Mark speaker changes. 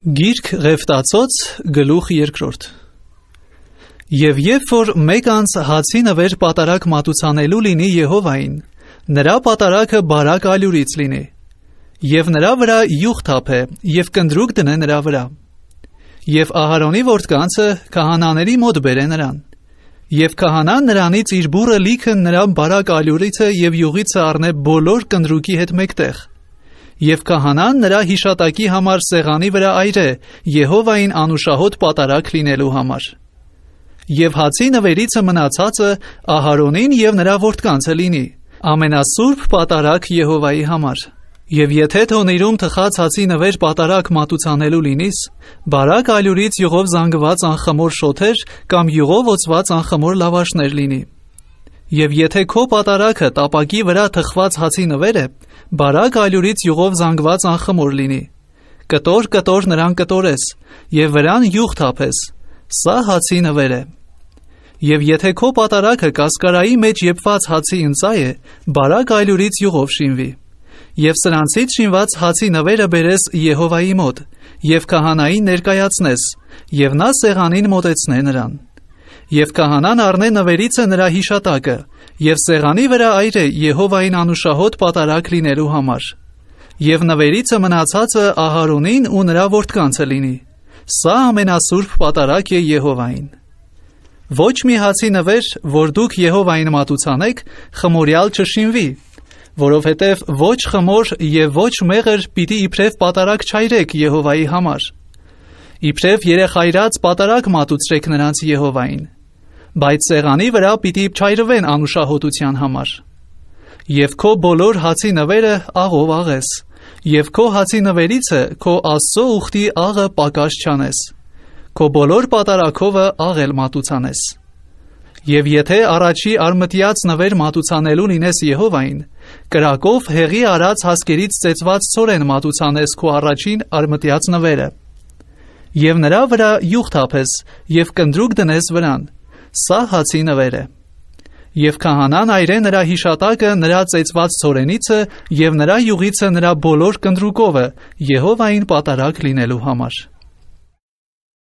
Speaker 1: Գիրք Ղևտացոց գլուխ 2 Եվ երբ որ մեկ անց հացի նվեր պատարակ մատուցանելու լինի Եհովային, նրա պատարակը բարակ ալյուրից լինի, և նրա վրա յուղ թափե, և կնդրուկ դնե նրա վրա, և Ահարոնի որդկանցը քահանաների մոտ բերե նրան, և քահանան նրանից իր բուռը լիքը նրա բարակ ալյուրիցը և յուղիցը առնե բոլոր կնդրուկի հետ մեկտեղ, և քահանան նրա հիշատակի համար սեղանի վրա այրե Եհովային անուշահոտ պատարակ լինելու համար։ Եվ հացի նվերիցը մնացածը Ահարոնին և նրա որդկանցը լինի, ամենասուրբ պատարակ Եհովայի համար։ Եվ եթե թոնիրում թխած հացի նվեր պատարակ մատուցանելու լինիս, բարակ ալյուրից յուղով զանգված անխմոր շոթեր կամ յուղով օծված անխմոր լավաշներ լինի։ Եվ եթե քո պատարակը տապակի վրա թխված հացի նվեր է, բարակ ալյուրից յուղով զանգված անխմոր լինի, կտոր նրան կտորես, և վրան յուղ թափես, սա հացի նվեր է։ Եվ եթե քո պատարակը կասկարայի մեջ եփված հացի ընծայ է, բարակ ալյուրից յուղով շինվի, և սրանցից շինված հացի նվերը բերես Եհովայի մոտ, և քահանային ներկայացնես, և նա սեղանին մոտեցնե նրան։ Եվ քահանան առնե նվերիցը նրա հիշատակը, և սեղանի վրա այրե Եհովային անուշահոտ պատարակ լինելու համար, և նվերիցը մնացածը Ահարոնին ու նրա որդկանցը լինի, սա ամենասուրբ պատարակ է Եհովային։ Ոչ մի հացի նվեր, որ դուք Եհովային մատուցանեք, խմորյալ չշինվի, որովհետև ոչ խմոր և ոչ մեղր պիտի իբրև պատարակ չայրեք Եհովայի համար, իբրև երեխայրած պատարակ մատուցրեք նրանց Եհովային, բայց սեղանի վրա պիտի չայրվեն անուշահոտության համար։ Եվ քո բոլոր հացի նվերը աղով աղես, և քո հացի նվերիցը քո Աստծո ուխտի աղը պակաս չանես, քո բոլոր պատարակովը աղ էլ մատուցանես։ Եվ եթե առաջի արմտյաց նվեր մատուցանելու լինես Եհովային, կրակով հեղի արած հասկերից ծեծված ցորեն մատուցանես քո առաջին արմտյաց նվերը, և նրա վրա յուղ թափես և կնդրուկ դնես վրան, սա հացի նվեր է։ Եվ քահանան այրե նրա հիշատակը նրա ծեծված ցորենիցը և նրա յուղիցը նրա բոլոր կնդրուկովը Եհովային պատարակ լինելու համար։